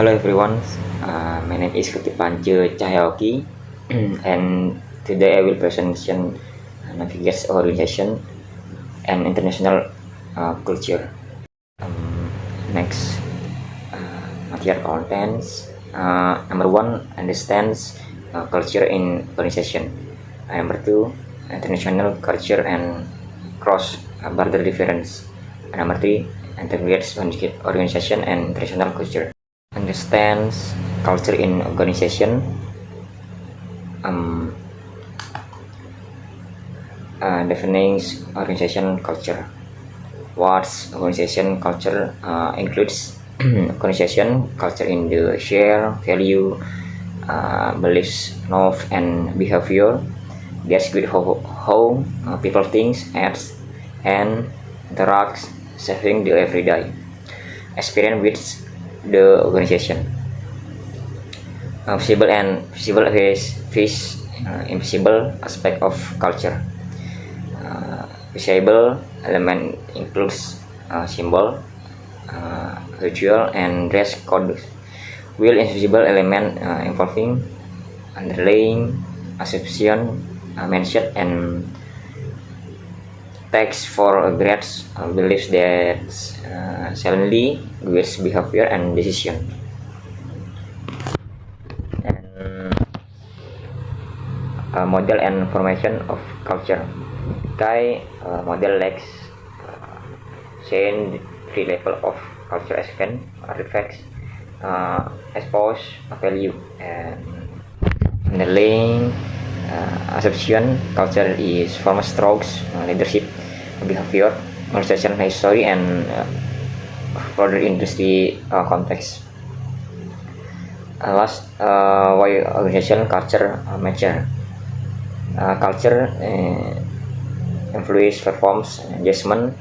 Hello everyone, my name is Kutipanca Cahyaoki and today I will present Navigates Organization and International Culture. Um, Next, material contents. Number one, understands culture in organization. Number two, international culture and cross-border difference. Number three, integrates organization and international culture. Understands culture in organization. um, Defines organization culture. What's organization culture? Includes organization culture in the share value, beliefs, norms, and behavior. That's good how people think, acts, and interact, shaping the everyday experience with the organization. Visible and visible face invisible aspect of culture. Visible element includes symbol, ritual, and dress code. While invisible element involving underlying assumption, mindset, and text for grades beliefs that suddenly guides behavior and decision. And model and formation of culture. Model lacks change three level of culture event artifacts, expose value and underlying assumption. Culture is form strokes, leadership, behavior, organization history, and broader industry context. Last, why organization culture mature. Culture influence performs adjustment,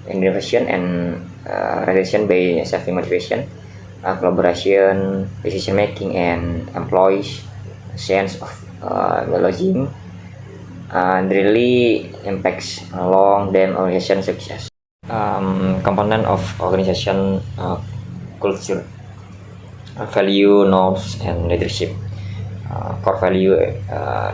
innovation, and realization by saving motivation, collaboration, decision making, and employees sense of belonging. Really impacts long-term organization success. Component of organization culture: value, norms, and leadership. Core value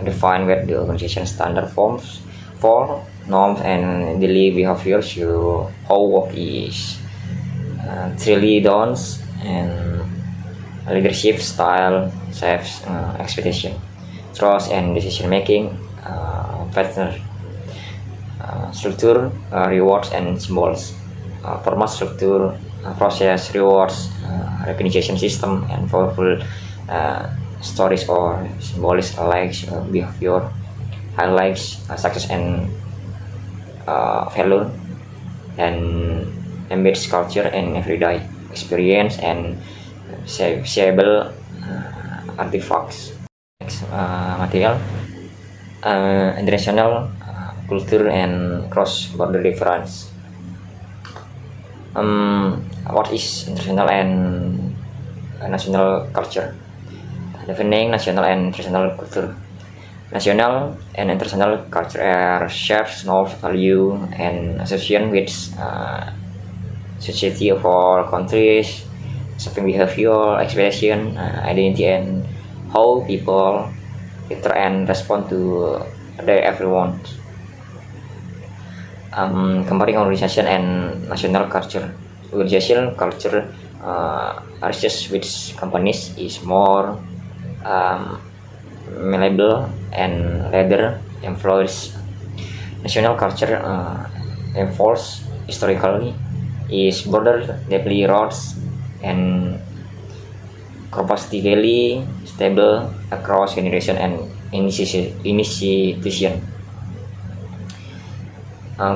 define where the organization standard forms for norms and daily behavior show how work is truly done, and leadership style shapes expectation, trust, and decision making pattern. Structure, rewards, and symbols. Format structure, process, rewards, recognition system, and powerful stories or symbolic likes behavior highlights success and value, and embeds culture in everyday experience and shareable artifacts. Next, material international culture and cross-border difference. What is international and national culture? Defining national and international culture. National and international culture are shares, norms, value, and association with society of all countries, shaping behavior, expectation, identity, and how people interact and respond to their everyone. Comparing organization and national culture. Organization culture associated with companies is more malleable and rather influence. National culture enforced historically is border deeply roots and comparatively stable across generation and institution.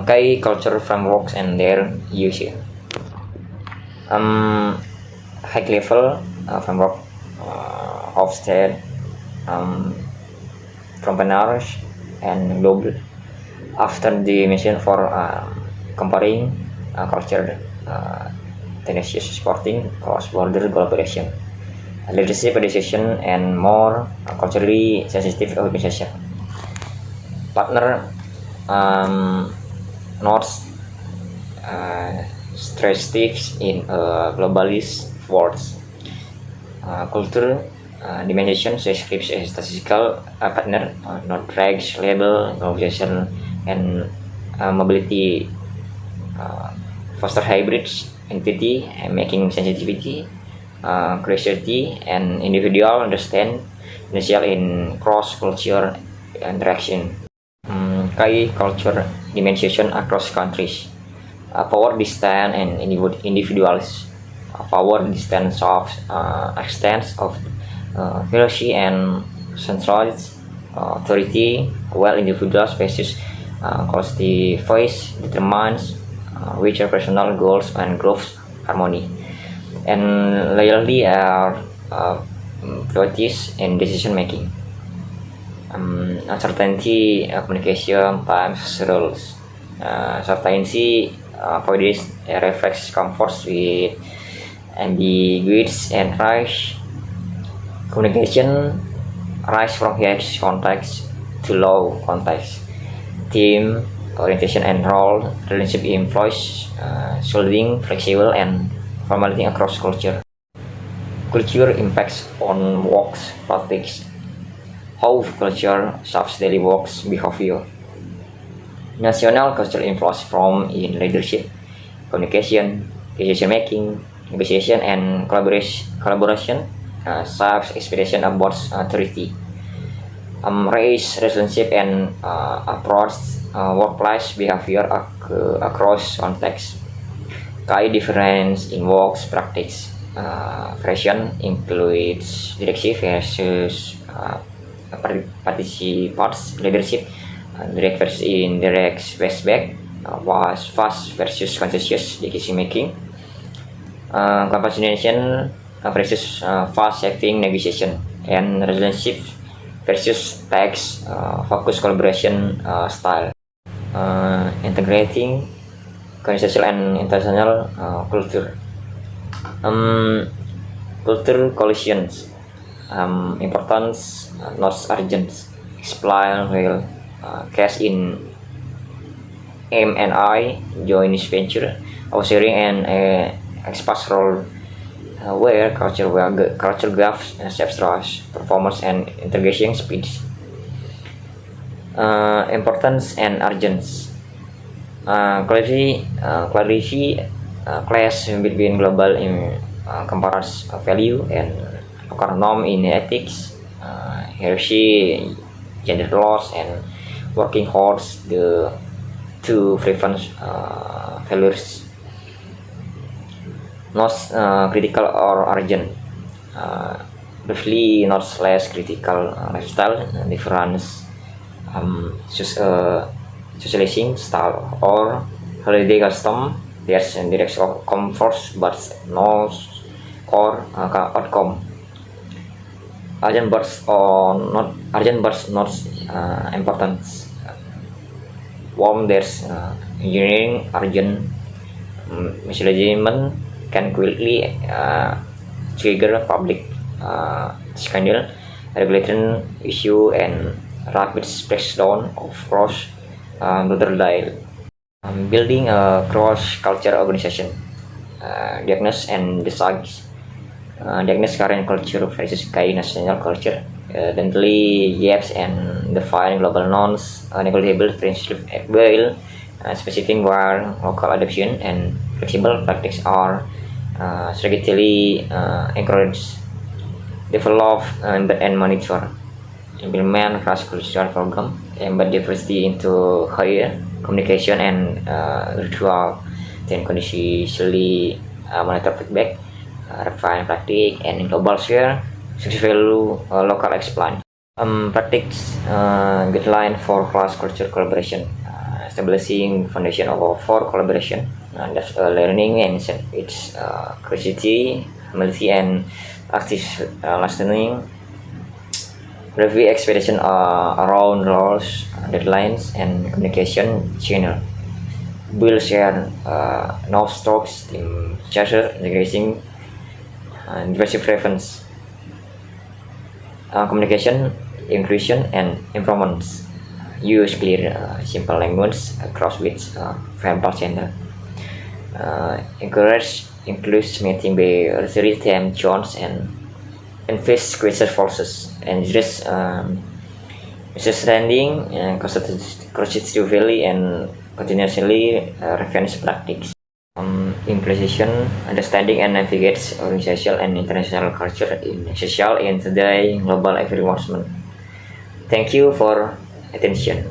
Key culture frameworks and their use. High level framework of state, entrepreneurs, and global. After the mission for comparing culture, tenacious supporting cross-border collaboration, leadership decision, and more culturally sensitive organization. Partner North stress tips in a globalist world. culture dimension describes a statistical partner, not rags, label, organization, and mobility, foster hybrids entity, making sensitivity, curiosity, and individual understand essential in cross-culture interaction. Key culture dimension across countries. Power distance and individuals. Power distance of extents of hierarchy and centralized authority, while individual spaces quality voice determines which are personal goals and group harmony. And loyalty are priorities in decision making. Uncertainty, communication, times, rules. Certainty for this reflects comforts with ambiguities and rush. Communication rise from high context to low context. Team orientation and role relationship employs solving flexible and formality across culture. Culture impacts on works practice. How culture shapes daily works behavior. National culture influence from in leadership, communication, decision making, negotiation, and collaboration shapes expectation about authority. Race, relationship, and approach workplace behavior across contexts. Key difference in works practice. Version includes directive versus participants leadership, direct versus indirect feedback, was fast versus conscious decision making, compassionation versus fast saving negotiation, and relationship versus text focus collaboration style. Integrating consensual and international culture. Culture collisions. Importance not urgent. Explain will case in M&I join this venture, sharing and express role where culture graphs shapes trust, performance, and integration speeds. Importance and urgence. Clarity clash between global comparison value and local norm in ethics, hierarchy, gender laws, and working towards the to prevent failures. Not critical or urgent. Briefly, not less critical lifestyle difference, socializing style or holiday custom. There's indirect comfort but no core outcome. Urgent bursts not importance. Warm there's engineering urgent misalignment can quickly trigger public scandal, regulatory issue, and rapid breakdown of cross border dial. Building a cross-culture organization. Diagnose and decide. Diagnose current culture versus key national culture. Identity gaps and define global norms, negotiable principles at will, specifying where local adoption and flexible practice are strategically encouraged. Develop, embed, and monitor. Implement cross-cultural program, embed diversity into higher communication and ritual, then continuously monitor feedback, refine practice, and global share success value local explain. Practice guideline for cross cultural collaboration, establishing foundation for collaboration. That's learning and its curiosity, humility, and active listening. Review expectation around roles, deadlines, and communication channel. Build share no strokes in charter integrating diversity preference. Communication, inclusion, and improvements. Use clear, simple language across with verbal channel. Encourage inclusive meeting by Rosary, Tim Jones, and invest greater forces and just understanding constitutively and continuously revenge practice. Implementation, understanding and navigates organizational and international culture in social and today global environment. Thank you for attention.